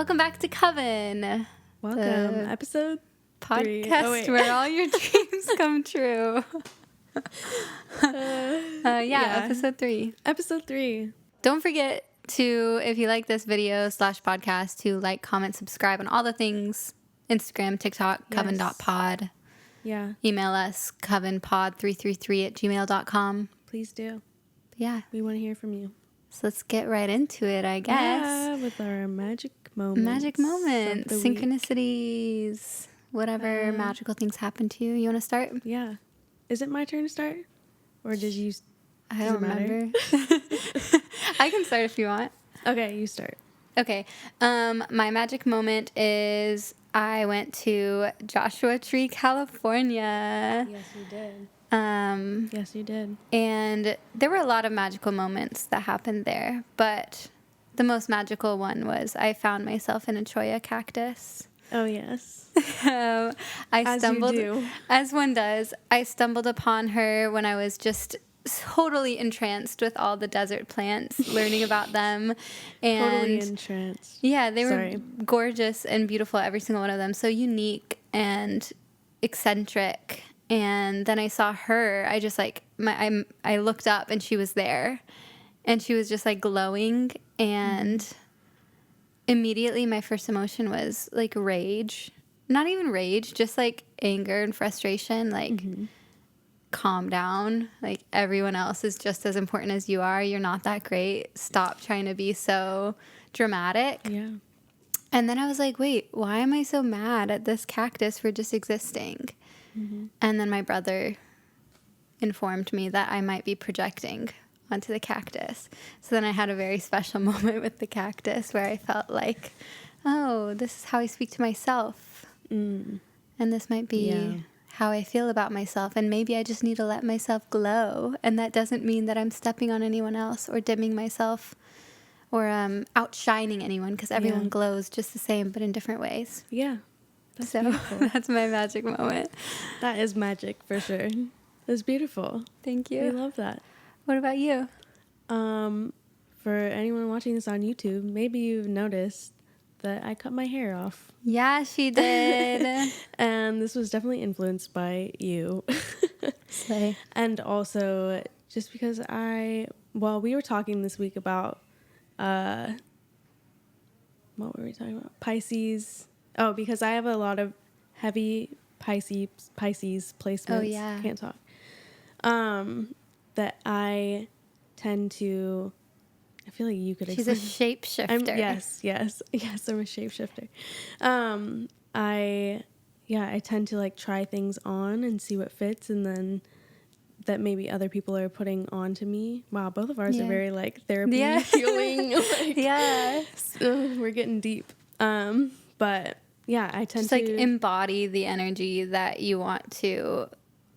Welcome back to Coven. Welcome. Episode 3. Podcast where all your dreams come true. Episode 3. Episode 3. Don't forget to, if you like this video / podcast, to like, comment, subscribe on all the things. Instagram, TikTok, coven.pod. Yeah. Email us, covenpod333@gmail.com. Please do. Yeah. We want to hear from you. So let's get right into it, I guess. Yeah, with our magic moments. Magic moments, of the week. synchronicities, whatever magical things happen to you. You want to start? Yeah. Is it my turn to start? Or did you... I don't remember. I can start if you want. Okay, you start. Okay. My magic moment is I went to Joshua Tree, California. Yes, you did. Yes, you did. And there were a lot of magical moments that happened there, but the most magical one was I found myself in a cholla cactus. Oh, yes. As you do. As one does. I stumbled upon her when I was just totally entranced with all the desert plants, learning about them. And totally entranced. Yeah, they were gorgeous and beautiful, every single one of them. So unique and eccentric. And then I saw her. I just I looked up and she was there. And she was just like glowing. And immediately my first emotion was like rage. Not even rage, just like anger and frustration. Like, calm down. Like, everyone else is just as important as you are. You're not that great. Stop trying to be so dramatic. Yeah. And then I was like, wait, why am I so mad at this cactus for just existing? And then my brother informed me that I might be projecting onto the cactus. So then I had a very special moment with the cactus where I felt like, oh, this is how I speak to myself. And this might be how I feel about myself. And maybe I just need to let myself glow. And that doesn't mean that I'm stepping on anyone else or dimming myself or outshining anyone, because everyone glows just the same, but in different ways. Yeah. That's beautiful. That's my magic moment. That is magic for sure. That's beautiful. Thank you. I love that. What about you? For anyone watching this on YouTube, maybe you've noticed that I cut my hair off. Yeah, she did. And this was definitely influenced by you. Slay. And also just because we were talking this week about, what were we talking about? Pisces. Oh, because I have a lot of heavy Pisces placements. Oh, yeah. Can't talk. That I tend to... I feel like you could explain. She's a shapeshifter. Yes, I'm a shapeshifter. I tend to like try things on and see what fits, and then that maybe other people are putting onto me. Wow, both of ours are very like therapy healing. Like, we're getting deep. But yeah, I tend to like embody the energy that you want to.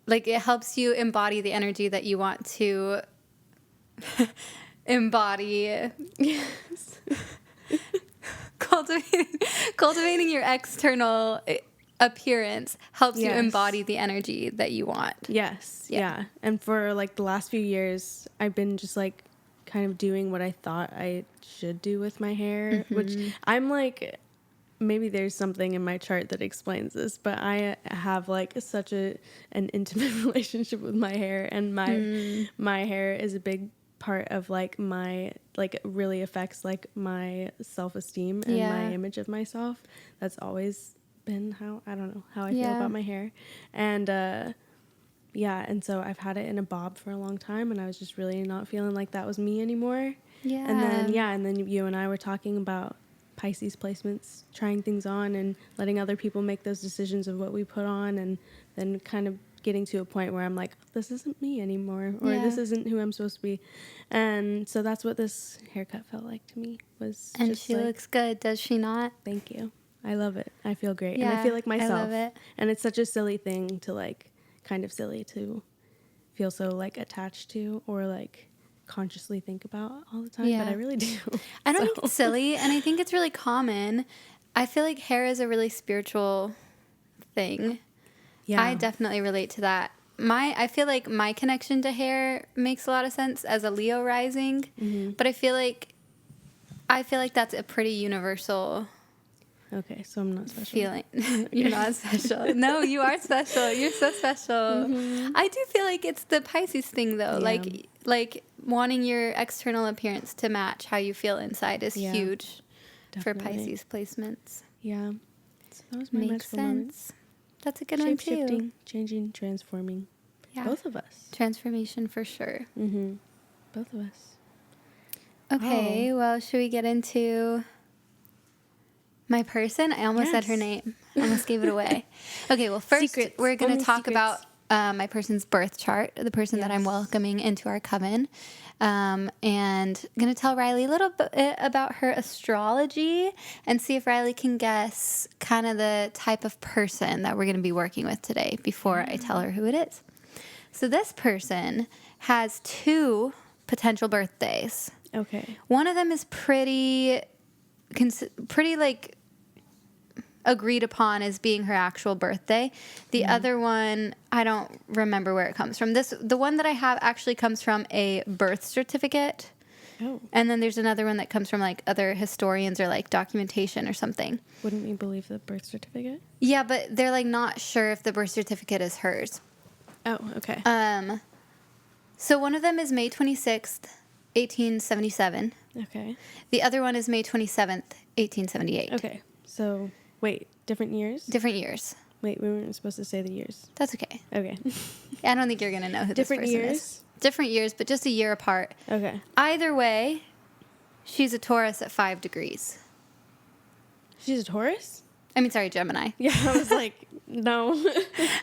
Like, it helps you embody the energy that you want to embody. Yes. Cultivating your external appearance helps you embody the energy that you want. Yes. Yeah. And for like the last few years, I've been just like kind of doing what I thought I should do with my hair, which I'm like, maybe there's something in my chart that explains this, but I have like such an intimate relationship with my hair, and my hair is a big part of like my, like, really affects like my self-esteem and my image of myself. That's always been how I feel about my hair. And and so I've had it in a bob for a long time, and I was just really not feeling like that was me anymore. And then you and I were talking about Pisces placements, trying things on and letting other people make those decisions of what we put on, and then kind of getting to a point where I'm like, this isn't me anymore, or this isn't who I'm supposed to be. And so that's what this haircut felt like to me. And she looks good, does she not? Thank you. I love it. I feel great. And I feel like myself. I love it. And it's such a silly thing to like, kind of silly to feel so like attached to or like consciously think about all the time, but I really do. I don't think it's silly, and I think it's really common. I feel like hair is a really spiritual thing. Yeah. I definitely relate to that. I feel like my connection to hair makes a lot of sense as a Leo rising, but I feel like that's a pretty universal Okay, so I'm not special. Feeling you're not special. No, you are special. You're so special. I do feel like it's the Pisces thing though. Yeah. Like wanting your external appearance to match how you feel inside is huge for Definitely. Pisces placements. Yeah. So that was my Makes magical moment. sense. That's a good one too. Shape-shifting, changing, transforming. Yeah. Both of us. Transformation for sure. Both of us. Okay, well, should we get into my person? I almost said her name. I almost gave it away. Okay, well, first Secrets. we're going Only to talk secrets. about my person's birth chart, the person that I'm welcoming into our coven, and going to tell Reilly a little bit about her astrology and see if Reilly can guess kind of the type of person that we're going to be working with today before I tell her who it is. So this person has 2 potential birthdays. Okay. One of them is pretty like agreed upon as being her actual birthday. The other one, I don't remember where it comes from. The one that I have actually comes from a birth certificate. Oh. And then there's another one that comes from like other historians or like documentation or something. Wouldn't you believe the birth certificate? Yeah, but they're like not sure if the birth certificate is hers. Oh, okay. So one of them is May 26th, 1877. Okay. The other one is May 27th, 1878. Okay. So, wait, different years? Different years. Wait, we weren't supposed to say the years. That's okay. Okay. I don't think you're going to know who Different this person years? is. Different years, but just a year apart. Okay. Either way, she's a Taurus at 5 degrees. She's a Taurus? I mean, sorry, Gemini. Yeah, I was like, no.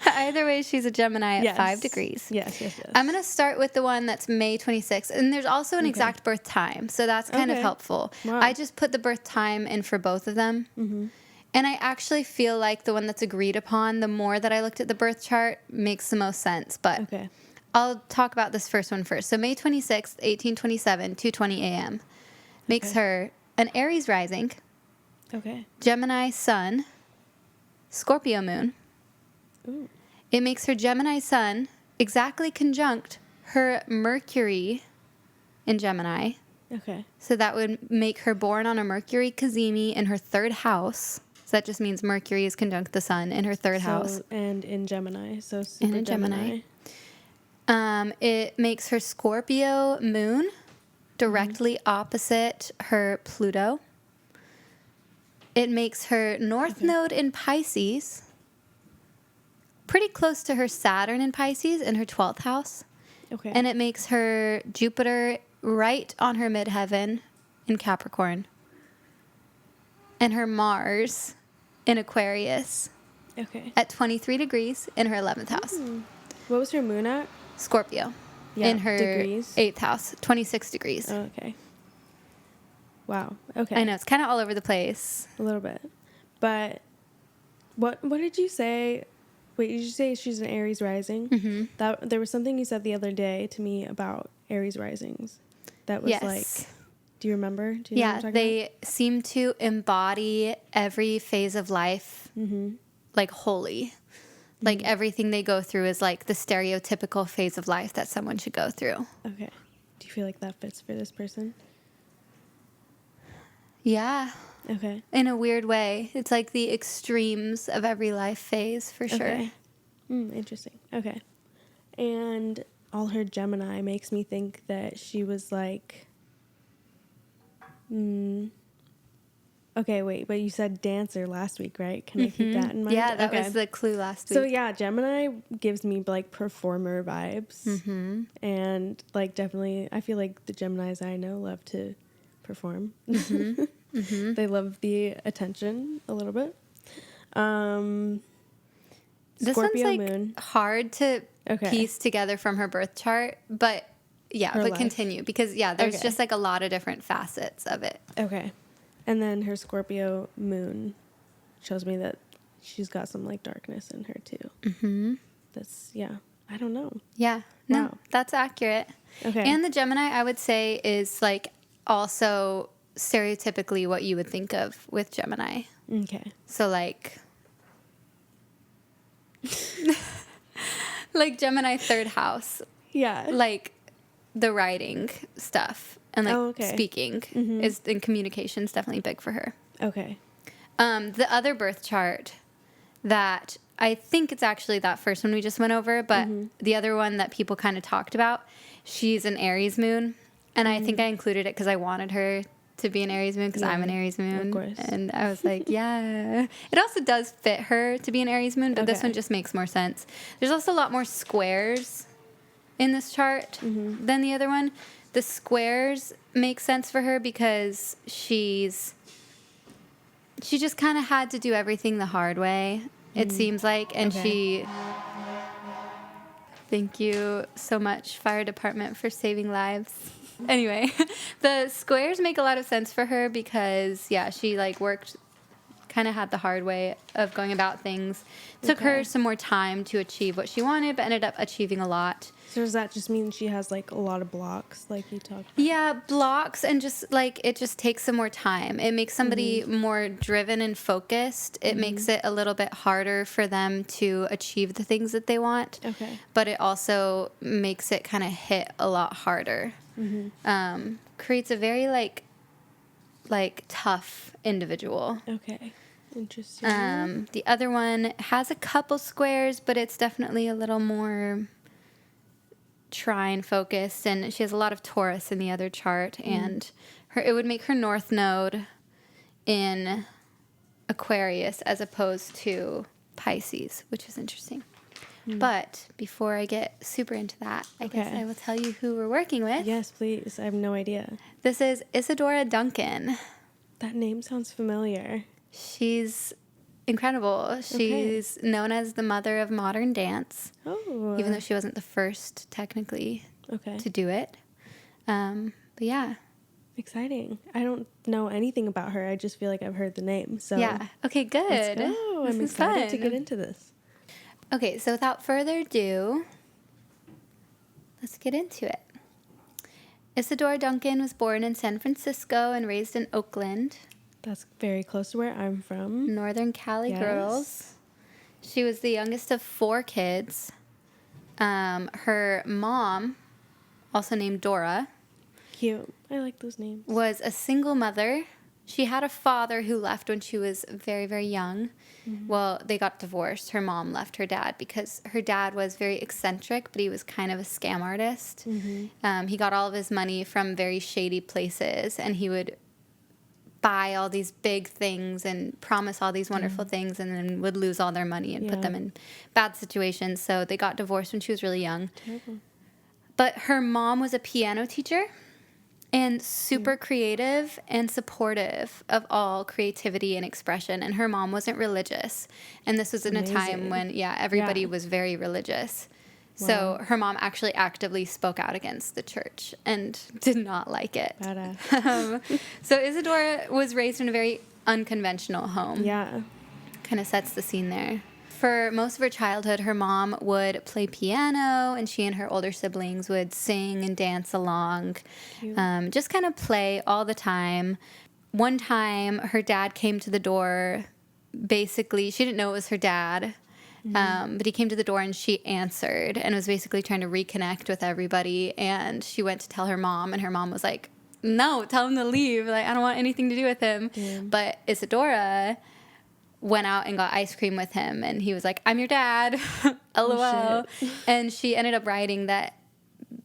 Either way, she's a Gemini at 5 degrees. Yes. I'm going to start with the one that's May 26th. And there's also an exact birth time, so that's kind of helpful. Wow. I just put the birth time in for both of them. And I actually feel like the one that's agreed upon, the more that I looked at the birth chart, makes the most sense. But I'll talk about this first one first. So May 26th, 1827, 2:20 a.m. makes her an Aries rising. Okay. Gemini sun, Scorpio moon. Ooh. It makes her Gemini sun exactly conjunct her Mercury in Gemini. Okay. So that would make her born on a Mercury Cazimi in her 3rd house. So that just means Mercury is conjunct the sun in her 3rd house. And in Gemini. So super in Gemini. It makes her Scorpio moon directly opposite her Pluto. It makes her North Node in Pisces, pretty close to her Saturn in Pisces in her 12th house. Okay. And it makes her Jupiter right on her midheaven in Capricorn. And her Mars in Aquarius at 23 degrees in her 11th house. What was her moon at? Scorpio in her degrees. 8th house, 26 degrees. Oh, okay. Wow. Okay. I know, it's kind of all over the place. A little bit. But what did you say? Wait, did you say she's an Aries rising? That there was something you said the other day to me about Aries risings. That was like, do you remember? Do you know what I'm talking they about? seem to embody every phase of life like wholly. Like everything they go through is like the stereotypical phase of life that someone should go through. Okay. Do you feel like that fits for this person? Yeah. Okay. In a weird way. It's like the extremes of every life phase for sure. Okay. Interesting. Okay. And all her Gemini makes me think that she was like... Okay, wait, but you said dancer last week, right? Can I keep that in mind? Yeah, that was the clue last week. So yeah, Gemini gives me like performer vibes. And like definitely, I feel like the Geminis I know love to perform. They love the attention a little bit. This Scorpio one's like moon. hard to piece together from her birth chart, but Her life. continue because there's just like a lot of different facets of it. Okay. And then her Scorpio moon shows me that she's got some like darkness in her too. That's, I don't know. Yeah. No, Wow. that's accurate. Okay. And the Gemini, I would say, is like also stereotypically what you would think of with Gemini. Okay. So like like Gemini 3rd house, Yeah. like the writing stuff and like speaking is in communication is definitely big for her. Okay. The other birth chart that I think it's actually that first one we just went over, but the other one that people kind of talked about, she's an Aries moon. And I think I included it because I wanted her to be an Aries moon because I'm an Aries moon. Of course. And I was like, yeah. It also does fit her to be an Aries moon, but this one just makes more sense. There's also a lot more squares in this chart than the other one. The squares make sense for her because she just kind of had to do everything the hard way, it seems like. And thank you so much, fire department, for saving lives. Anyway, the squares make a lot of sense for her because, she like worked, kind of had the hard way of going about things. Took her some more time to achieve what she wanted, but ended up achieving a lot. So does that just mean she has like a lot of blocks, like you talked about? Yeah, blocks, and just like it just takes some more time. It makes somebody more driven and focused. It makes it a little bit harder for them to achieve the things that they want. Okay. But it also makes it kind of hit a lot harder. Creates a very like tough individual. Okay. Interesting. The other one has a couple squares, but it's definitely a little more trine focused, and she has a lot of Taurus in the other chart, and it would make her north node in Aquarius as opposed to Pisces, which is interesting. But before I get super into that, I guess I will tell you who we're working with. Yes, please. I have no idea. This is Isadora Duncan. That name sounds familiar. She's incredible. She's known as the mother of modern dance. Oh. Even though she wasn't the first, technically, to do it. But yeah. Exciting. I don't know anything about her. I just feel like I've heard the name. So yeah. Okay, good. Let's go. I'm excited to get into this. Okay, so without further ado, let's get into it. Isadora Duncan was born in San Francisco and raised in Oakland. That's very close to where I'm from. Northern Cali girls. She was the youngest of 4 kids. Her mom, also named Dora. Cute. I like those names. Was a single mother. She had a father who left when she was very, very young. Well, they got divorced. Her mom left her dad because her dad was very eccentric, but he was kind of a scam artist. He got all of his money from very shady places, and he would buy all these big things and promise all these wonderful things, and then would lose all their money and put them in bad situations. So they got divorced when she was really young. Terrible. But her mom was a piano teacher and super creative and supportive of all creativity and expression. And her mom wasn't religious. And this was in a time when, everybody was very religious. Wow. So her mom actually actively spoke out against the church and did not like it. Badass. So Isadora was raised in a very unconventional home. Yeah. Kind of sets the scene there. For most of her childhood, her mom would play piano, and she and her older siblings would sing and dance along. Just kind of play all the time. One time, her dad came to the door. Basically, she didn't know it was her dad. But he came to the door and she answered and was basically trying to reconnect with everybody. And she went to tell her mom, and her mom was like, no, tell him to leave. Like, I don't want anything to do with him. But Isadora went out and got ice cream with him, and he was like, I'm your dad. LOL. Oh, and she ended up writing that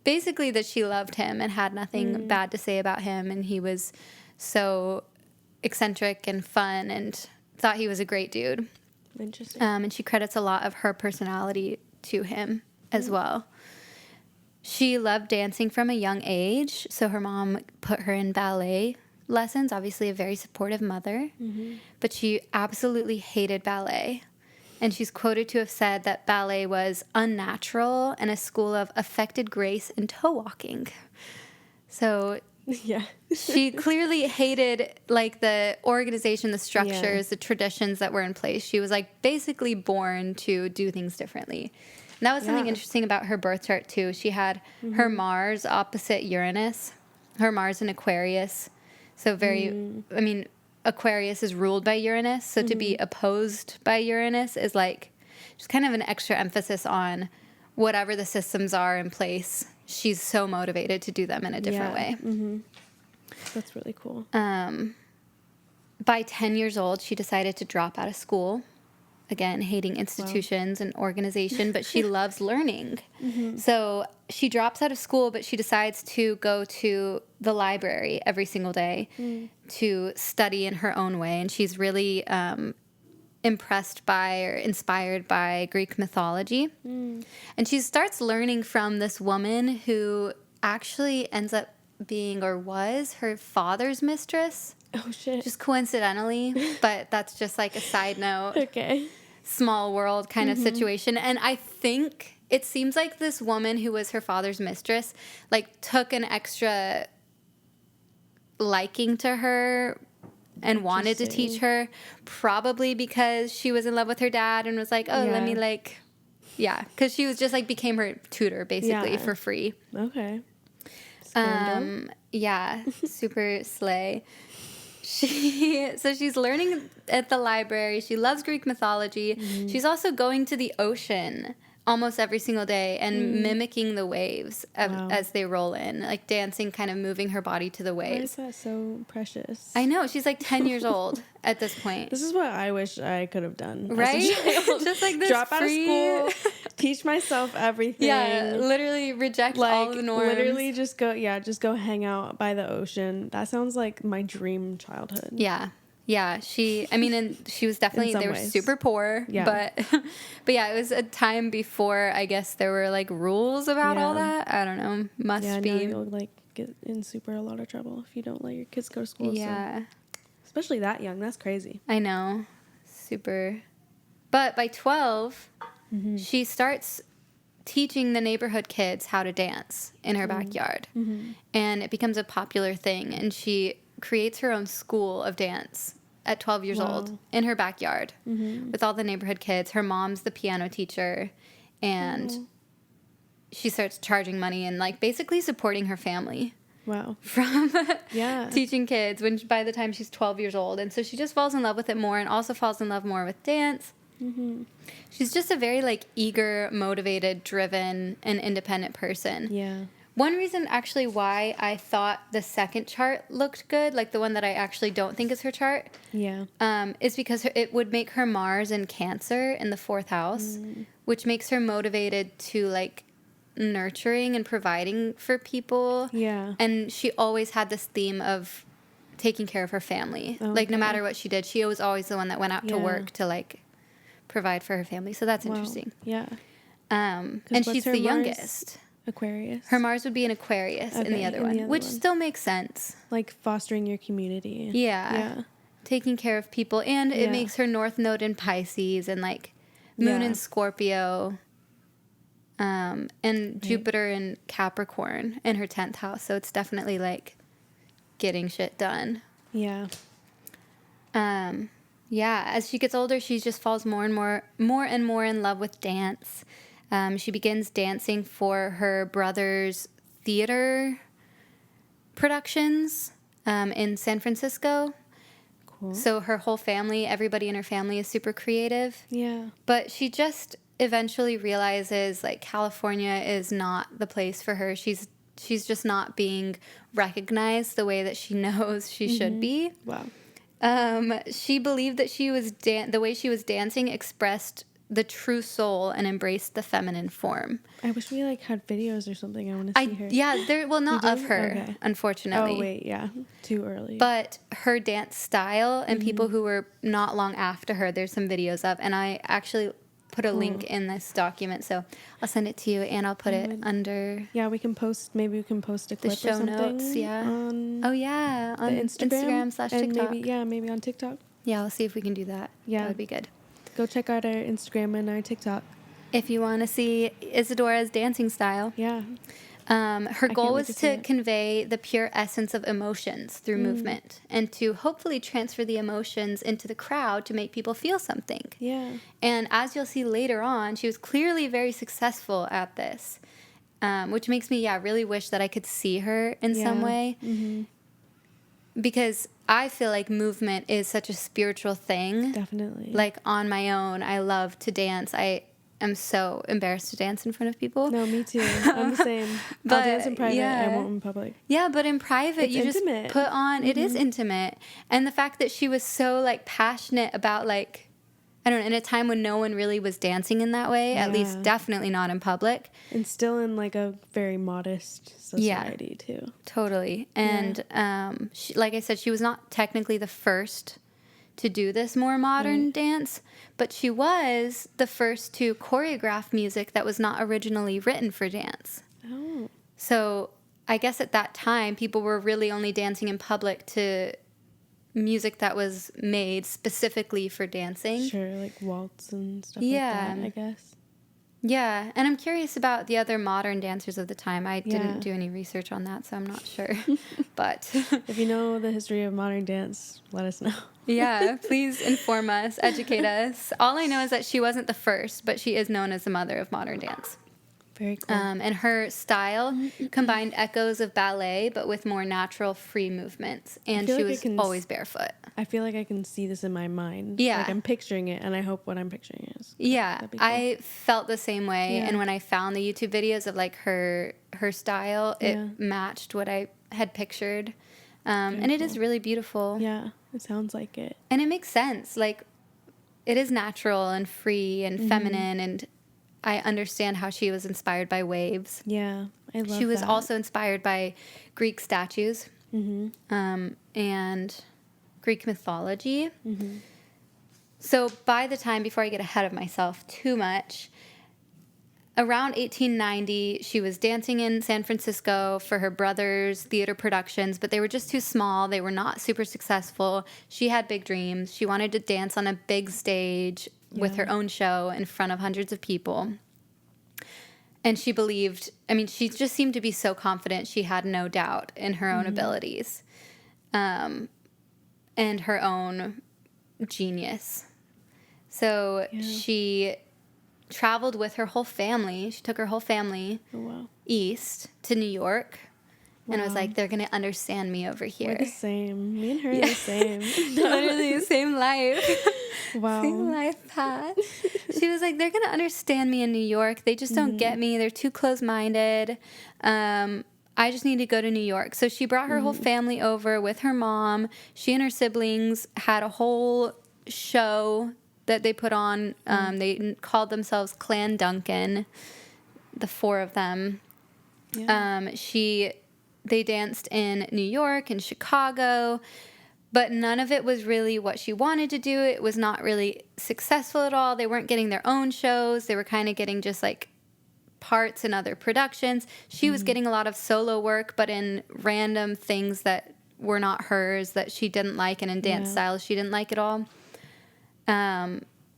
basically that she loved him and had nothing bad to say about him. And he was so eccentric and fun and thought he was a great dude. Interesting. And she credits a lot of her personality to him as well. She loved dancing from a young age, so her mom put her in ballet lessons, obviously a very supportive mother, but she absolutely hated ballet. And she's quoted to have said that ballet was unnatural and a school of affected grace and toe walking. So she clearly hated like the organization, the structures, the traditions that were in place. She was like basically born to do things differently. And that was something interesting about her birth chart too. She had her Mars opposite Uranus, her Mars in Aquarius. So Aquarius is ruled by Uranus. So to be opposed by Uranus is like just kind of an extra emphasis on whatever the systems are in place. She's so motivated to do them in a different way. That's really cool. by 10 years old, she decided to drop out of school. Again, hating institutions and organization, but she loves learning. So she drops out of school, but she decides to go to the library every single day to study in her own way. And she's really impressed by or inspired by Greek mythology. And she starts learning from this woman who actually ends up being or was her father's mistress. Oh, shit. Just coincidentally, but that's just like a side note. Okay. Small world kind of situation. And I think it seems like this woman who was her father's mistress, like, took an extra liking to her and wanted to teach her, probably because she was in love with her dad and was like, oh, let me, like, because she was just, like, became her tutor, basically, for free. Okay. Super slay. So she's learning at the library. She loves Greek mythology. She's also going to the ocean almost every single day and mimicking the waves as they roll in, like dancing, kind of moving her body to the waves. Why is that so precious? I know. She's like 10 years old at this point. This is what I wish I could have done. Right? Just like this drop free... out of school, teach myself everything. Yeah, literally reject all of the norms. Literally just go hang out by the ocean. That sounds like my dream childhood. Yeah. Yeah, and she was definitely, they were super poor, but yeah, it was a time before, I guess, there were, like, rules about all that. I don't know, must be. Yeah, you'll, like, get in a lot of trouble if you don't let your kids go to school. Yeah. So. Especially that young, that's crazy. I know, super. But by 12, she starts teaching the neighborhood kids how to dance in her backyard, and it becomes a popular thing, and she creates her own school of dance at 12 years old in her backyard with all the neighborhood kids. Her mom's the piano teacher, and she starts charging money and, like, basically supporting her family. Wow. From teaching kids by the time she's 12 years old. And so she just falls in love with it more and also falls in love more with dance. She's just a very, like, eager, motivated, driven, and independent person. Yeah. One reason, actually, why I thought the second chart looked good, like the one that I actually don't think is her chart, is because it would make her Mars in Cancer in the 4th house, which makes her motivated to, like, nurturing and providing for people. Yeah. And she always had this theme of taking care of her family. Okay. Like, no matter what she did, she was always the one that went out to work to, like, provide for her family. So that's interesting. Yeah. And she's the youngest. Aquarius. Her Mars would be an Aquarius in the other one, which still makes sense. Like fostering your community. Yeah. Taking care of people. And it makes her North Node in Pisces and, like, Moon in Scorpio. And Jupiter in Capricorn in her 10th house. So it's definitely, like, getting shit done. Yeah. As she gets older, she just falls more and more in love with dance. She begins dancing for her brother's theater productions in San Francisco. Cool. So her whole family, everybody in her family is super creative. Yeah. But she just eventually realizes, like, California is not the place for her. She's just not being recognized the way that she knows she should be. Wow. She believed that she was the way she was dancing expressed the true soul and embraced the feminine form. I wish we, like, had videos or something. I want to see her. Yeah, not of her, unfortunately. Oh, wait, yeah. Too early. But her dance style and people who were not long after her, there's some videos of. And I actually put a link in this document, so I'll send it to you, and I'll put it under... Yeah, maybe we can post a clip the show or something. Notes, on the Instagram/TikTok. Maybe on TikTok. Yeah, I'll see if we can do that. Yeah. That would be good. Go check out our Instagram and our TikTok. If you want to see Isadora's dancing style. Yeah. Her goal was to convey the pure essence of emotions through movement and to hopefully transfer the emotions into the crowd to make people feel something. Yeah. And as you'll see later on, she was clearly very successful at this, which makes me, really wish that I could see her in some way. Mm-hmm. Because I feel like movement is such a spiritual thing. Definitely. Like, on my own, I love to dance. am so embarrassed to dance in front of people. No, me too. I'm the same. But I'll dance in private. I won't in public. Yeah, but in private, It's you intimate. just put on, it is intimate. And the fact that she was so, like, passionate about, like, I don't know, in a time when no one really was dancing in that way, at least definitely not in public. And still in, like, a very modest society, too. Totally. And, she, like I said, she was not technically the first to do this more modern dance, but she was the first to choreograph music that was not originally written for dance. Oh. So I guess at that time, people were really only dancing in public to music that was made specifically for dancing. Sure, like waltz and stuff like that, I guess. Yeah, and I'm curious about the other modern dancers of the time. I didn't do any research on that, so I'm not sure. But if you know the history of modern dance, let us know. Yeah, please inform us, educate us. All I know is that she wasn't the first, but she is known as the mother of modern dance. Very cool. And her style combined echoes of ballet, but with more natural, free movements. And she was always barefoot. I feel like I can see this in my mind. Yeah. Like I'm picturing it, and I hope what I'm picturing is. Yeah, cool. I felt the same way. Yeah. And when I found the YouTube videos of like her style, it matched what I had pictured. And it is really beautiful. Yeah, it sounds like it. And it makes sense. Like, it is natural and free and feminine, and I understand how she was inspired by waves. Yeah, I love She was that. also inspired by Greek statues and Greek mythology. So by the time, before I get ahead of myself too much, around 1890, she was dancing in San Francisco for her brother's theater productions, but they were just too small. They were not super successful. She had big dreams. She wanted to dance on a big stage with her own show in front of hundreds of people. And she believed, I mean, she just seemed to be so confident. She had no doubt in her own abilities and her own genius. So she traveled with her whole family. She took her whole family east to New York and was like, they're going to understand me over here. We're the same. Me and her are the same. Literally the same life. Wow. Same life path. She was like, they're going to understand me in New York. They just don't get me. They're too close-minded. I just need to go to New York. So she brought her whole family over with her mom. She and her siblings had a whole show that they put on. They called themselves Clan Duncan, the four of them. Yeah. They danced in New York and Chicago, but none of it was really what she wanted to do. It was not really successful at all. They weren't getting their own shows. They were kind of getting just like parts in other productions. She was getting a lot of solo work, but in random things that were not hers, that she didn't like, and in dance styles she didn't like at all.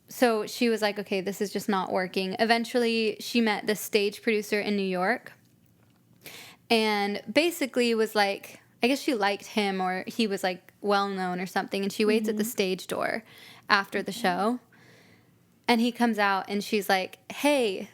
So she was like, okay, this is just not working. Eventually, she met this stage producer in New York and basically was like, I guess she liked him, or he was like well-known or something, and she waits at the stage door after the show. And he comes out and she's like, hey,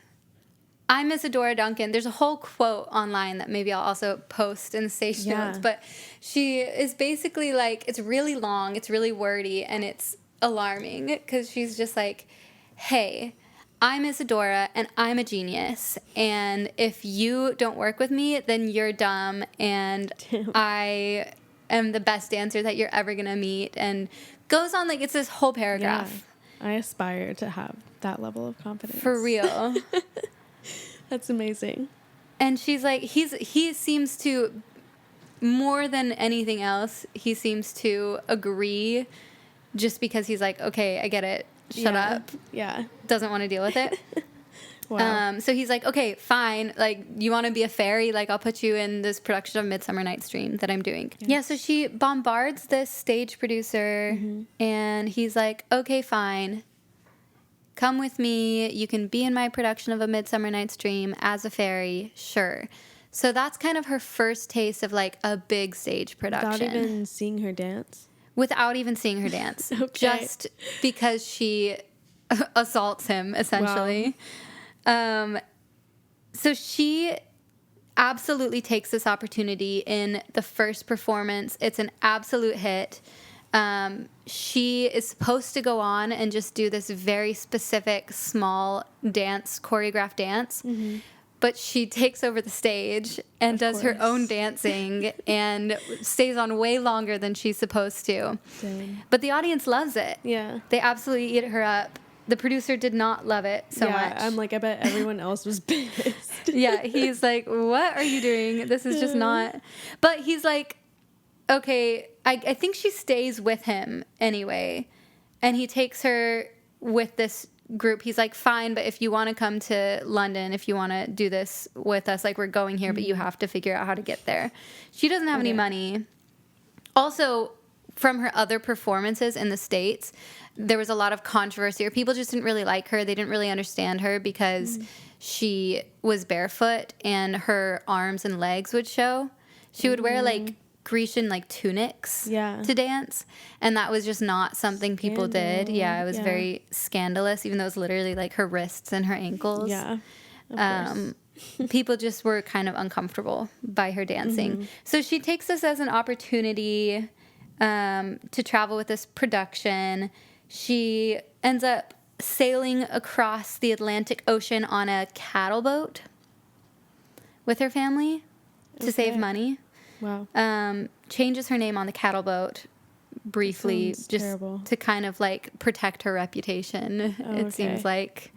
I'm Isadora Duncan. There's a whole quote online that maybe I'll also post in the stage notes, but she is basically like, it's really long, it's really wordy, and it's alarming because she's just like, hey, I'm Isadora and I'm a genius, and if you don't work with me, then you're dumb, and I am the best dancer that you're ever gonna meet, and goes on like it's this whole paragraph. I aspire to have that level of confidence. For real. That's amazing. And she's like, he seems to, more than anything else, he seems to agree just because he's like, okay, I get it. Shut up. Yeah. Doesn't want to deal with it. Wow. So he's like, okay, fine. Like, you want to be a fairy? Like, I'll put you in this production of Midsummer Night's Dream that I'm doing. Yes. Yeah, so she bombards this stage producer, and he's like, okay, fine. Come with me. You can be in my production of A Midsummer Night's Dream as a fairy. Sure. So that's kind of her first taste of, like, a big stage production. Without even seeing her dance? Without even seeing her dance. Okay. Just because she assaults him, essentially. Wow. So she absolutely takes this opportunity in the first performance. It's an absolute hit. She is supposed to go on and just do this very specific small dance, choreographed dance. Mm-hmm. But she takes over the stage and does her own dancing and stays on way longer than she's supposed to. Same. But the audience loves it. Yeah. They absolutely eat her up. The producer did not love it so much. I'm like, I bet everyone else was pissed. Yeah, he's like, what are you doing? This is just not. But he's like, okay, I think she stays with him anyway. And he takes her with this group. He's like, fine, but if you want to come to London, if you want to do this with us, like, we're going here, but you have to figure out how to get there. She doesn't have any money. Also, from her other performances in the States, there was a lot of controversy, or people just didn't really like her. They didn't really understand her because she was barefoot and her arms and legs would show. She would wear like Grecian like tunics to dance, and that was just not something people did. Yeah, it was very scandalous, even though it was literally like her wrists and her ankles. Yeah, people just were kind of uncomfortable by her dancing. So she takes this as an opportunity to travel with this production. She ends up sailing across the Atlantic Ocean on a cattle boat with her family to save money. Wow. Changes her name on the cattle boat briefly just terrible. To kind of like protect her reputation. It seems like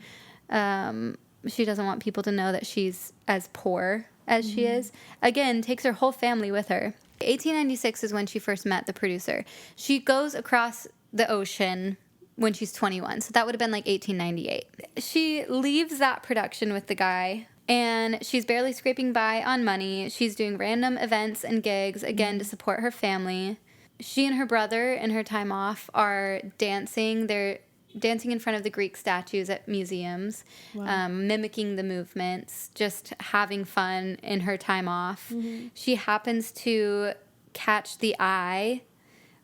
she doesn't want people to know that she's as poor as she is. Again, takes her whole family with her. 1896 is when she first met the producer. She goes across the ocean when she's 21, so that would have been like 1898. She leaves that production with the guy, and she's barely scraping by on money. She's doing random events and gigs, again, to support her family. She and her brother, in her time off, are dancing. They're dancing in front of the Greek statues at museums, mimicking the movements, just having fun in her time off. She happens to catch the eye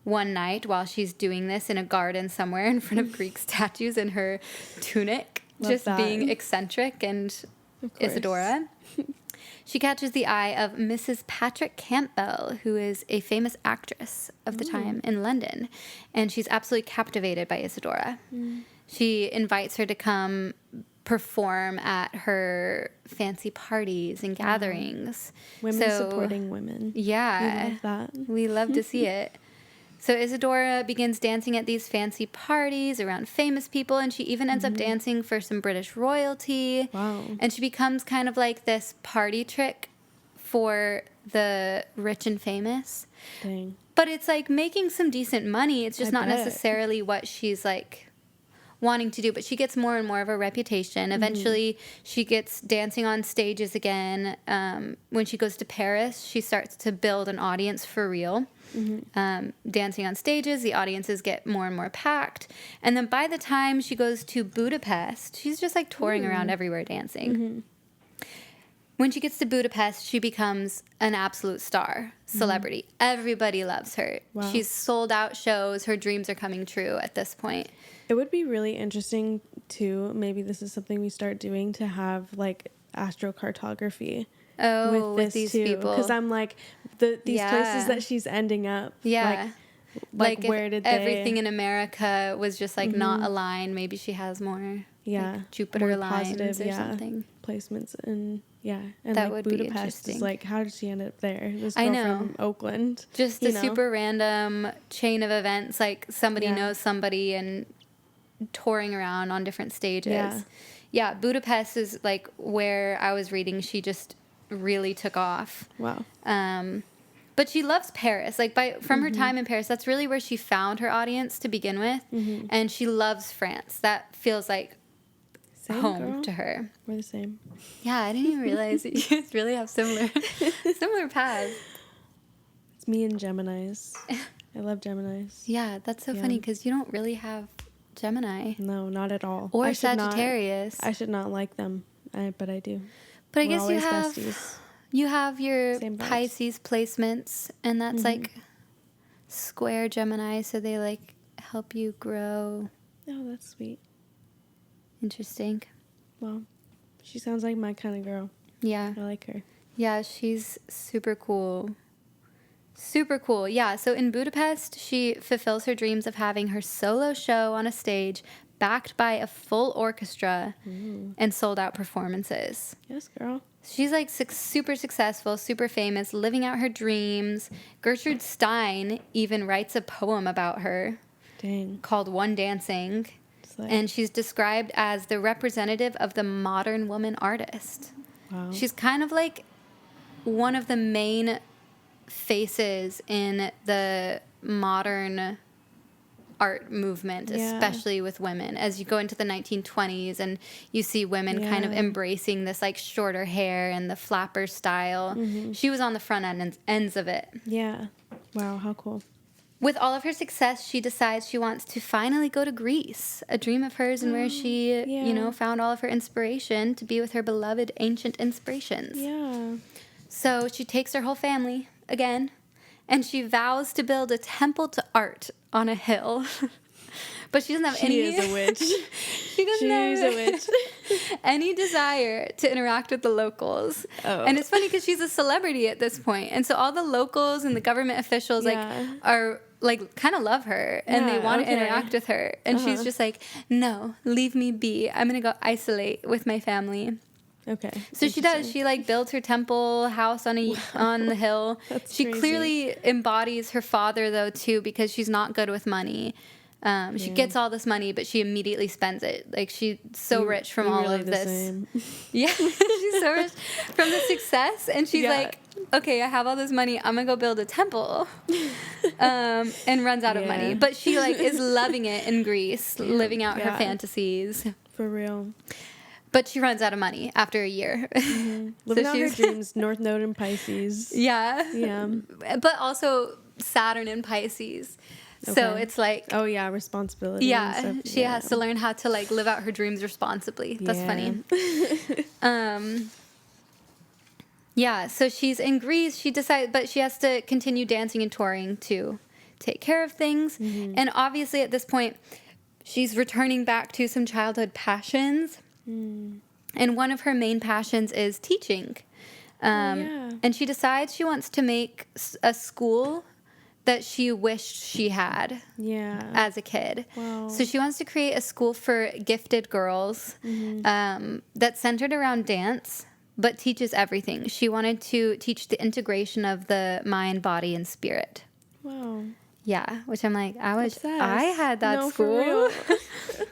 one night while she's doing this in a garden somewhere in front of Greek statues in her tunic, being eccentric and Isadora. She catches the eye of Mrs. Patrick Campbell, who is a famous actress of the time in London, and she's absolutely captivated by Isadora. She invites her to come perform at her fancy parties and gatherings. Women supporting women. Yeah. We love that. We love to see it. So Isadora begins dancing at these fancy parties around famous people, and she even ends up dancing for some British royalty. Wow. And she becomes kind of like this party trick for the rich and famous. Dang. But it's like making some decent money. It's just not necessarily what she's like wanting to do, but she gets more and more of a reputation. Eventually, she gets dancing on stages again. When she goes to Paris, she starts to build an audience for real. Dancing on stages, the audiences get more and more packed. And then by the time she goes to Budapest, she's just like touring around everywhere dancing. When she gets to Budapest, she becomes an absolute star, celebrity. Everybody loves her. Wow. She's sold out shows. Her dreams are coming true at this point. It would be really interesting, too, maybe this is something we start doing, to have, like, astrocartography with these people. Because I'm like, these places that she's ending up. Yeah. Like where did everything in America was just, like, not aligned, maybe she has more like, Jupiter more lines positive, or something. Placements and... Yeah, and that like would Budapest be is like, how did she end up there? This girl from Oakland. Just a super random chain of events, like somebody knows somebody and touring around on different stages. Yeah, Budapest is like where I was reading she just really took off. Wow. But she loves Paris. Like from her time in Paris, that's really where she found her audience to begin with. And she loves France. That feels like same home girl? To her. We're the same. Yeah, I didn't even realize that you guys really have similar paths. It's me and Geminis. I love Geminis. Yeah, that's so funny because you don't really have Gemini. No, not at all. Or Sagittarius. I should not like them, but I do. But I guess you have your Pisces placements, and that's like square Gemini, so they like help you grow. Oh, that's sweet. Interesting. Well, she sounds like my kind of girl. Yeah. I like her. Yeah, she's super cool. Super cool. Yeah. So in Budapest, she fulfills her dreams of having her solo show on a stage backed by a full orchestra and sold out performances. Yes, girl. She's like super successful, super famous, living out her dreams. Gertrude Stein even writes a poem about her. Dang. Called One Dancing. And she's described as the representative of the modern woman artist. Wow. She's kind of like one of the main faces in the modern art movement, especially with women. As you go into the 1920s and you see women kind of embracing this like shorter hair and the flapper style. She was on the front ends of it. Yeah. Wow, how cool. With all of her success, she decides she wants to finally go to Greece, a dream of hers, and where she, found all of her inspiration to be with her beloved ancient inspirations. Yeah. So she takes her whole family again, and she vows to build a temple to art on a hill. But she doesn't have She is a witch. She's a witch. any desire to interact with the locals. Oh. And it's funny because she's a celebrity at this point. And so all the locals and the government officials are like kind of love her and they want to interact with her. And she's just like, no, leave me be. I'm going to go isolate with my family. Okay. So she does. She like builds her temple house on the hill. She crazy. Clearly embodies her father though too, because she's not good with money. She gets all this money, but she immediately spends it. Like she's so rich from all of this. Same. Yeah, she's so rich from the success, and she's like, okay, I have all this money. I'm gonna go build a temple, and runs out of money. But she like is loving it in Greece, living out her fantasies. For real. But she runs out of money after a year. Living out her dreams, North Node in Pisces. Yeah. Yeah. But also Saturn in Pisces. So it's like... Oh, yeah, responsibility. Yeah, and stuff. she has to learn how to, like, live out her dreams responsibly. That's funny. Yeah, so she's in Greece. She decides... But she has to continue dancing and touring to take care of things. And obviously, at this point, she's returning back to some childhood passions. And one of her main passions is teaching. And she decides she wants to make a school that she wished she had as a kid. Wow. So she wants to create a school for gifted girls that's centered around dance, but teaches everything. She wanted to teach the integration of the mind, body, and spirit. Wow. Yeah, which I'm like, I Obsessed. had that No, school. For real.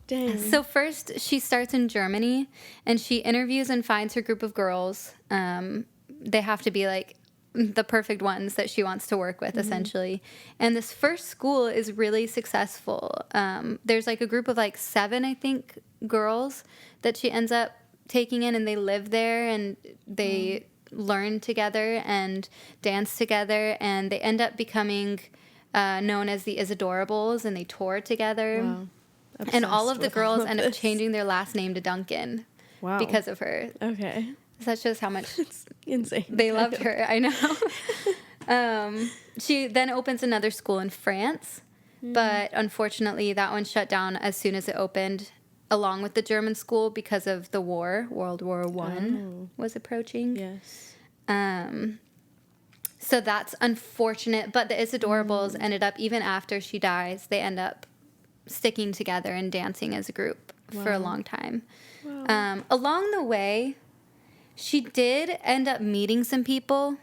Dang. So first, she starts in Germany, and she interviews and finds her group of girls. They have to be like the perfect ones that she wants to work with, essentially. And this first school is really successful. There's like a group of like 7, I think, girls that she ends up taking in, and they live there, and they learn together and dance together, and they end up becoming known as the Isadorables, and they tour together. Wow. And all of the girls end up this. changing their last name to Duncan because of her. Okay. So that shows how much It's insane. they loved her. I know. She then opens another school in France, but unfortunately that one shut down as soon as it opened, along with the German school, because of the war. World War I was approaching. Yes. So that's unfortunate, but the Isadorables ended up, even after she dies, they end up sticking together and dancing as a group for a long time. Wow. Along the way, she did end up meeting some people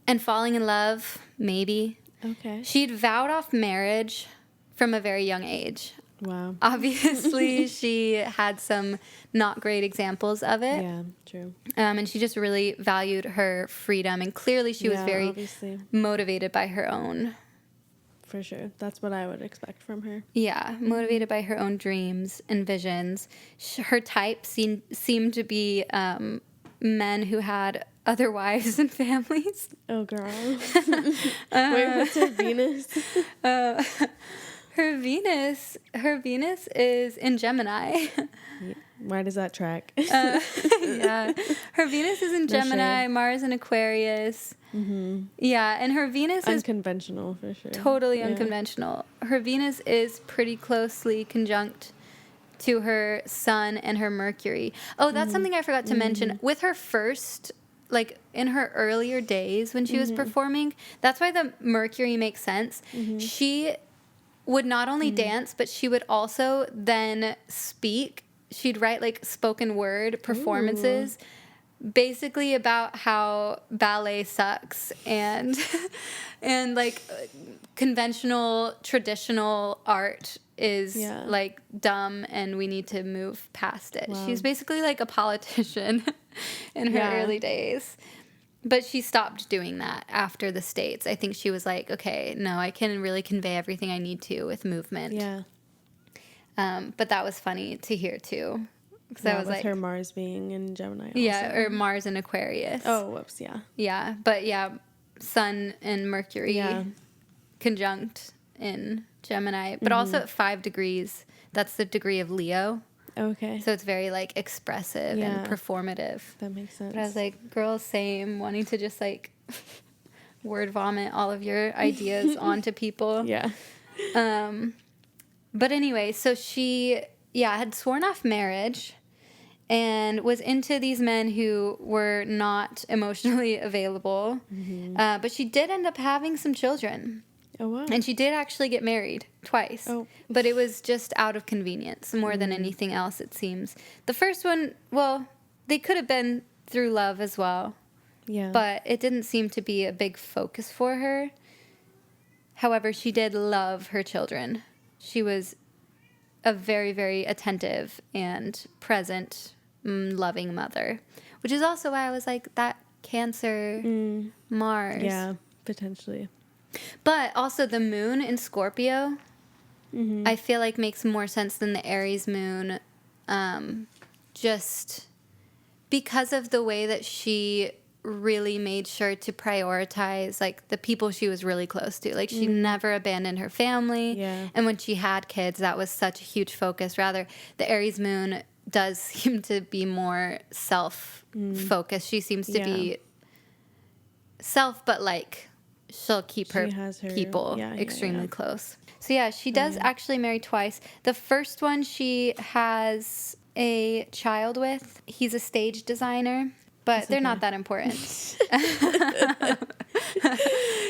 and falling in love, maybe. Okay. She'd vowed off marriage from a very young age. Wow. Obviously, she had some not great examples of it. Yeah, true. And she just really valued her freedom. And clearly she was very obviously. motivated by her own. For sure. That's what I would expect from her. Yeah, motivated by her own dreams and visions. Her type seemed to be men who had other wives and families. Oh, girl. Wait, what's her Venus? Her Venus is in Gemini. Why does that track? Yeah, her Venus is in Gemini, Mars in Aquarius. Mm-hmm. Yeah, and her Venus is unconventional for sure. Totally unconventional. Her Venus is pretty closely conjunct to her Sun and her Mercury. Oh, that's something I forgot to mention. With her first like in her earlier days when she was performing, that's why the Mercury makes sense. She would not only dance, but she would also then speak. She'd write like spoken word performances. Basically about how ballet sucks and like conventional traditional art is like dumb and we need to move past it. She's basically like a politician in her early days. But she stopped doing that after the States. I think she was like, okay, no, I can really convey everything I need to with movement. Yeah. But that was funny to hear too. Because I was with like, her Mars being in Gemini also. yeah, or Mars in Aquarius. Oh, whoops, yeah. Yeah, but yeah, Sun and Mercury conjunct in Gemini, but also at 5 degrees. That's the degree of Leo. Okay. So it's very like expressive and performative. That makes sense. But I was like, girl, same, wanting to just like word vomit all of your ideas onto people. Yeah. But anyway, so she, had sworn off marriage and was into these men who were not emotionally available. But she did end up having some children. Oh, wow. And she did actually get married twice. Oh. But it was just out of convenience more than anything else, it seems. The first one, well, they could have been through love as well. Yeah. But it didn't seem to be a big focus for her. However, she did love her children. She was a very, very attentive and present, loving mother. Which is also why I was like, that Cancer, Mars. Yeah, potentially. But also the moon in Scorpio, I feel like makes more sense than the Aries moon, just because of the way that she really made sure to prioritize like the people she was really close to. Like she never abandoned her family. Yeah. And when she had kids, that was such a huge focus. Rather, the Aries moon does seem to be more self-focused. She seems to be self, but like she'll keep her people extremely close. So she does actually marry twice. The first one she has a child with. He's a stage designer, but they're not that important. He's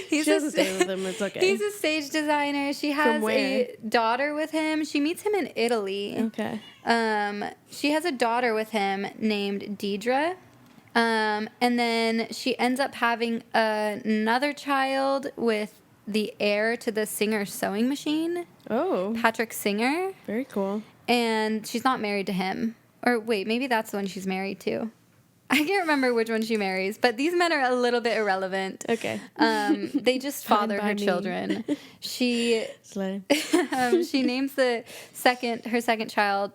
she doesn't stay with him. It's okay. He's a stage designer. She has a daughter with him. She meets him in Italy. Okay. She has a daughter with him named Deidre. And then she ends up having another child with the heir to the Singer sewing machine. Oh. Patrick Singer. Very cool. And she's not married to him. Or wait, maybe that's the one she's married to. I can't remember which one she marries, but these men are a little bit irrelevant. Okay. They just father her children. She she names her second child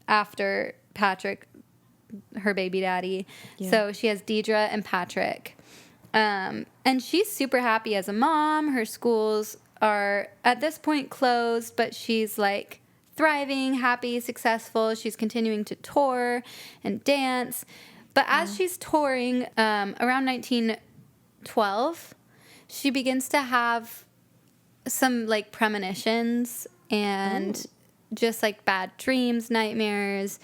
after Patrick, her baby daddy. Yeah. So she has Deidre and Patrick. And she's super happy as a mom. Her schools are at this point closed, but she's like thriving, happy, successful. She's continuing to tour and dance. But as she's touring, around 1912, she begins to have some like premonitions and just like bad dreams, nightmares,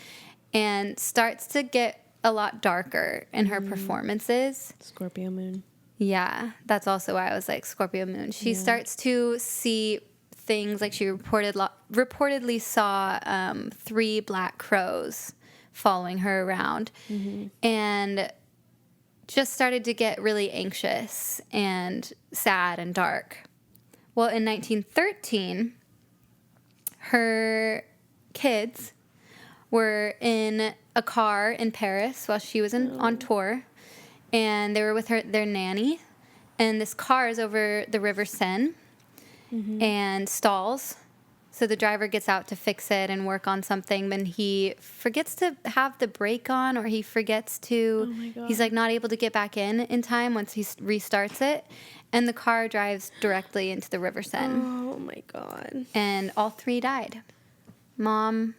and starts to get a lot darker in her performances. Scorpio moon. Yeah, that's also why I was like Scorpio moon. She starts to see things like she reportedly saw 3 black crows following her around and just started to get really anxious and sad and dark. Well, in 1913, her kids were in a car in Paris while she was on tour, and they were with their nanny, and this car is over the River Seine and stalls. So the driver gets out to fix it and work on something, but he forgets to have the brake on, or he forgets to, he's like not able to get back in time once he restarts it. And the car drives directly into the River Seine. Oh my God. And all 3 died. Nanny,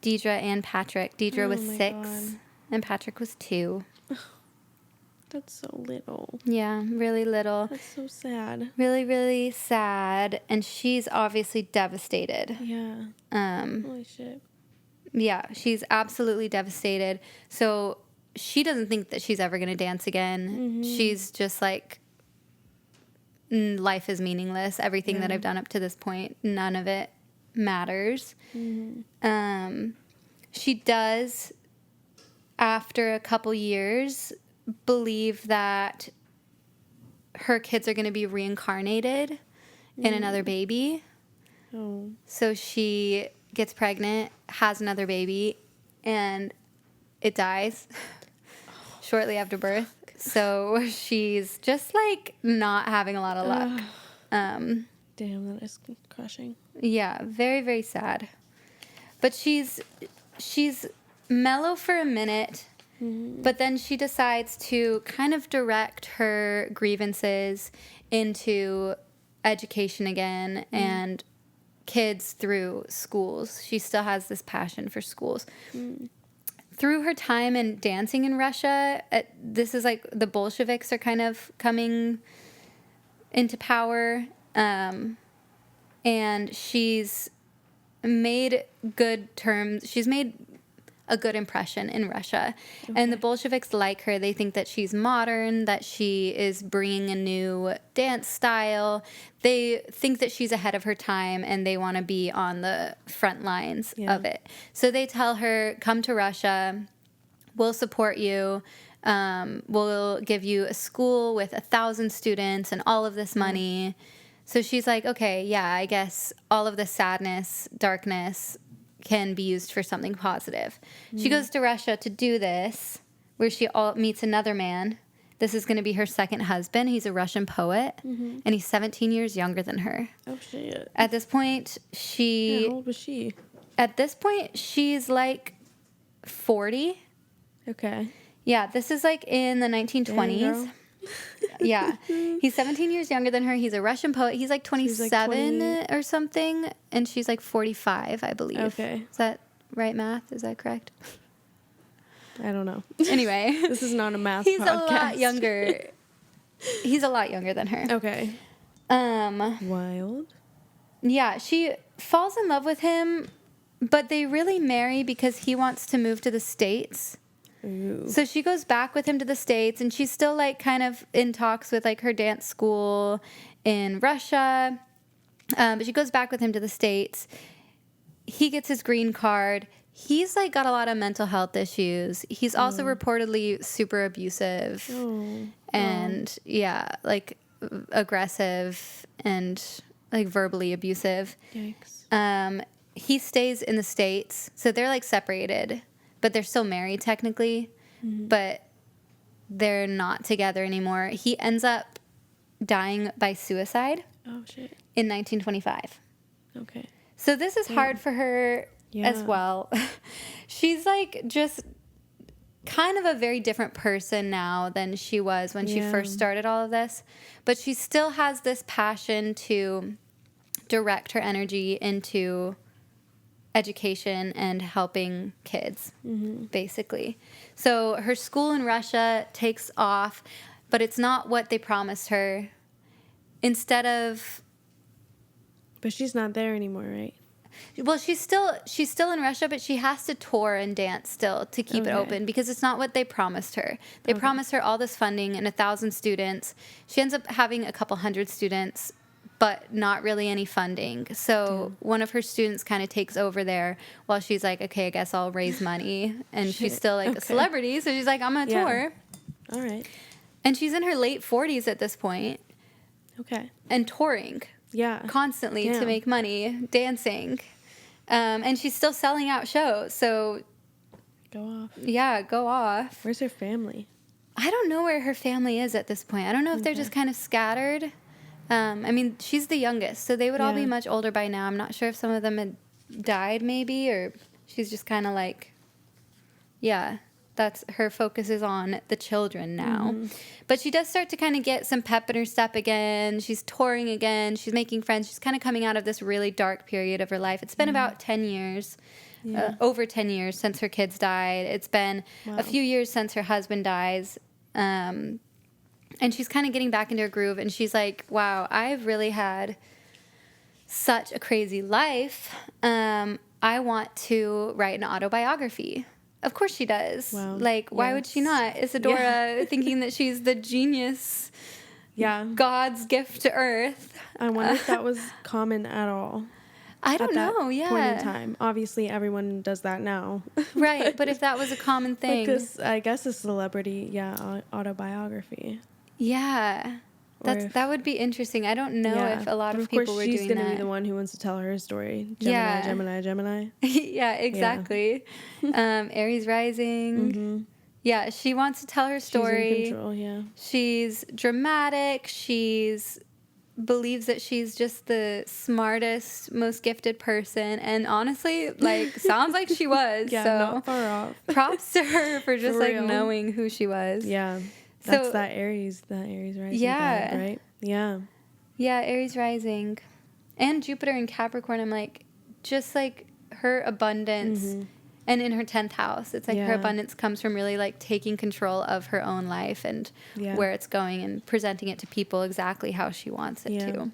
Deidre and Patrick. Deidre was 6 and Patrick was 2. That's so little. Yeah, really little. That's so sad. Really, really sad. And she's obviously devastated. Yeah. Holy shit. Yeah, she's absolutely devastated. So she doesn't think that she's ever going to dance again. She's just like, life is meaningless. Everything that I've done up to this point, none of it matters. She does, after a couple years, believe that her kids are going to be reincarnated in another baby. Oh. So she gets pregnant, has another baby, and it dies shortly after birth. So she's just like not having a lot of luck. Damn, that is crushing. Yeah, very, very sad. But she's mellow for a minute, but then she decides to kind of direct her grievances into education again and kids through schools. She still has this passion for schools. Through her time in dancing in Russia, this is like the Bolsheviks are kind of coming into power, and she's made good terms. She's made a good impression in Russia. Okay. And the Bolsheviks like her. They think that she's modern, that she is bringing a new dance style. They think that she's ahead of her time, and they want to be on the front lines of it. So they tell her, come to Russia. We'll support you. We'll give you a school with 1,000 students and all of this money. So she's like, okay, yeah, I guess all of the sadness, darkness can be used for something positive. She goes to Russia to do this, where she meets another man. This is going to be her second husband. He's a Russian poet, and he's 17 years younger than her. Oh, shit. At this point, how old was she? At this point, she's like 40. Okay. Yeah, this is like in the 1920s. Dang, Yeah. He's 17 years younger than her. He's a Russian poet. He's like 27 or something, and she's like 45, I believe. Okay. Is that right math? Is that correct? I don't know. Anyway. This is not a math He's podcast. a lot younger. He's a lot younger than her. Okay. Wild. Yeah, she falls in love with him, but they really marry because he wants to move to the States. Ooh. So she goes back with him to the States, and she's still like kind of in talks with like her dance school in Russia. But she goes back with him to the States. He gets his green card. He's like got a lot of mental health issues. He's also reportedly super abusive and like aggressive and like verbally abusive. Yikes. He stays in the States, so they're like separated, but they're still married technically, but they're not together anymore. He ends up dying by suicide. Oh, shit. In 1925. Okay. So this is hard for her as well. She's like just kind of a very different person now than she was when she first started all of this, but she still has this passion to direct her energy into education and helping kids, basically. So her school in Russia takes off, but it's not what they promised her. Instead of... But she's not there anymore, right? Well, she's still in Russia, but she has to tour and dance still to keep it open because it's not what they promised her. They promised her all this funding and 1,000 students. She ends up having a couple hundred students, but not really any funding. So one of her students kind of takes over there while she's like, okay, I guess I'll raise money. And she's still like a celebrity. So she's like, I'm going to tour. All right. And she's in her late 40s at this point. Okay. And touring. Yeah. Constantly to make money, dancing. And she's still selling out shows. So go off. Yeah, go off. Where's her family? I don't know where her family is at this point. I don't know if they're just kind of scattered. I mean, she's the youngest, so they would all be much older by now. I'm not sure if some of them had died maybe, or she's just kind of like, that's her focus is on the children now. But she does start to kind of get some pep in her step again. She's touring again. She's making friends. She's kind of coming out of this really dark period of her life. It's been about 10 years, over 10 years since her kids died. It's been a few years since her husband dies. And she's kind of getting back into her groove, and she's like, wow, I've really had such a crazy life. I want to write an autobiography. Of course she does. Wow. Like, why would she not? Isadora thinking that she's the genius, God's gift to Earth. I wonder if that was common at all. I don't know, point in time. Obviously, everyone does that now. Right, but if that was a common thing. I guess a celebrity, autobiography. Yeah. That would be interesting. I don't know if a lot of people were doing that. She's going to be the one who wants to tell her story. Gemini. Yeah, exactly. Aries rising. Mm-hmm. Yeah, she wants to tell her story. She's in control, yeah. She's dramatic. Believes that she's just the smartest, most gifted person. And honestly, like, sounds like she was. Yeah, so not far off. Props to her for just, like, knowing who she was. Yeah. That's that Aries rising vibe, right? Yeah. Yeah, Aries rising. And Jupiter in Capricorn, I'm like, just like her abundance, and in her 10th house, it's like her abundance comes from really like taking control of her own life and where it's going and presenting it to people exactly how she wants it to.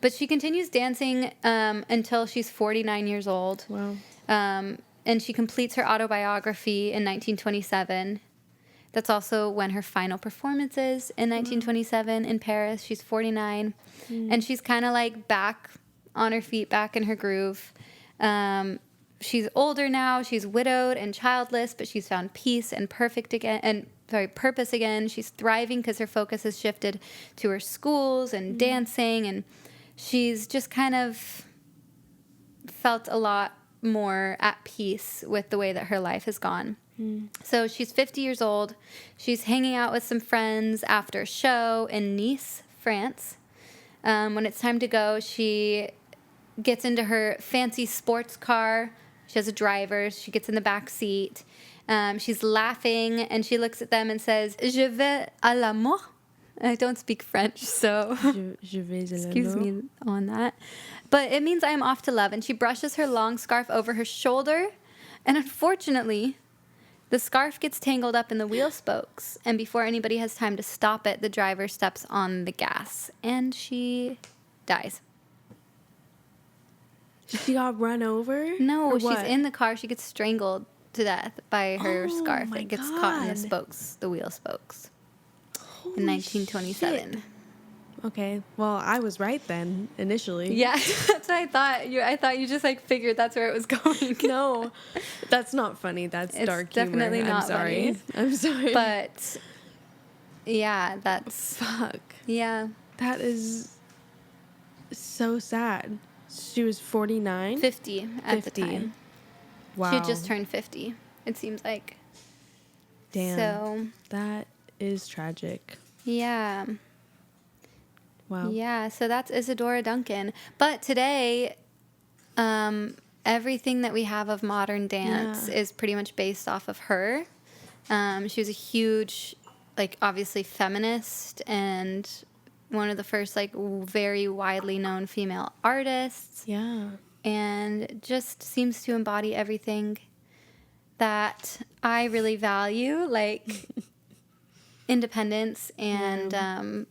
But she continues dancing until she's 49 years old. Wow. And she completes her autobiography in 1927. That's also when her final performance is in 1927 in Paris. She's 49. And she's kind of like back on her feet, back in her groove. She's older now. She's widowed and childless, but she's found peace and purpose again. She's thriving because her focus has shifted to her schools and dancing. And she's just kind of felt a lot more at peace with the way that her life has gone. So she's 50 years old. She's hanging out with some friends after a show in Nice, France. When it's time to go, she gets into her fancy sports car. She has a driver. She gets in the back seat. She's laughing, and she looks at them and says, "Je vais à l'amour." I don't speak French, so Je vais à l'amour. Excuse me on that. But it means I am off to love. And she brushes her long scarf over her shoulder. And unfortunately, the scarf gets tangled up in the wheel spokes, and before anybody has time to stop it, the driver steps on the gas, and she dies. She got run over? No, she's in the car. She gets strangled to death by her scarf. It gets caught in the wheel spokes, in 1927. Shit. Okay, well, I was right then, initially. Yeah, that's what I thought. I thought you just, like, figured that's where it was going. No, that's not funny. That's dark humor. It's definitely not funny. I'm sorry. But, yeah, that's... Fuck. Yeah. That is so sad. She was 49? 50 at the time. Wow. She had just turned 50, it seems like. Damn. So... That is tragic. Yeah. Wow. Yeah, so that's Isadora Duncan. But today, everything that we have of modern dance is pretty much based off of her. She was a huge, like, obviously feminist and one of the first, like, very widely known female artists. Yeah. And just seems to embody everything that I really value, like independence and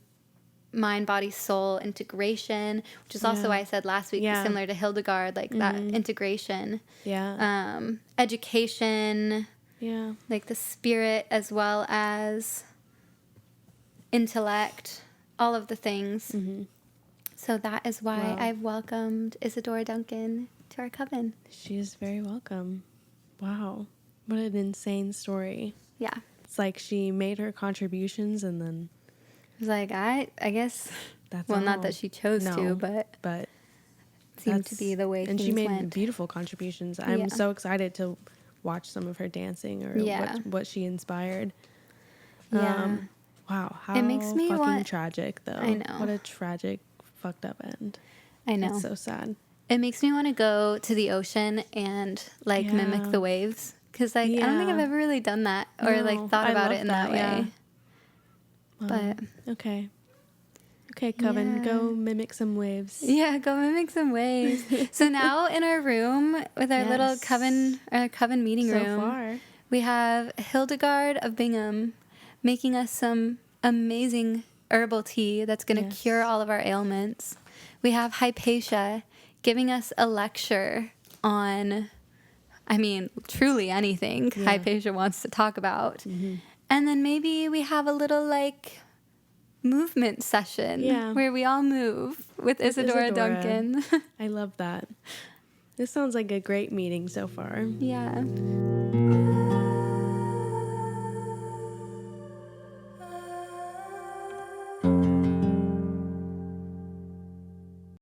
mind, body, soul integration, which is also why I said last week, similar to Hildegard, like that integration. Yeah. Education. Yeah. Like the spirit as well as intellect, all of the things. Mm-hmm. So that is why I've welcomed Isadora Duncan to our coven. She is very welcome. Wow. What an insane story. Yeah. It's like she made her contributions and then... I was like, I guess... That's well, all. not that she chose to, but it seemed to be the way and things she made went. Beautiful contributions. I'm so excited to watch some of her dancing or what she inspired. Yeah. Wow. How it makes me fucking tragic, though. I know. What a tragic, fucked up end. I know. It's so sad. It makes me want to go to the ocean and, like, mimic the waves. Because, like, I don't think I've ever really done that or, like, thought about it in that way. Yeah. But... Okay, Coven, go mimic some waves. Yeah, go mimic some waves. So now in our room with our little coven meeting room, far. we have Hildegard of Bingham making us some amazing herbal tea that's going to cure all of our ailments. We have Hypatia giving us a lecture on I mean, truly anything Hypatia wants to talk about. Mm-hmm. And then maybe we have a little like movement session where we all move with Isadora Duncan. I love that. This sounds like a great meeting so far. Yeah.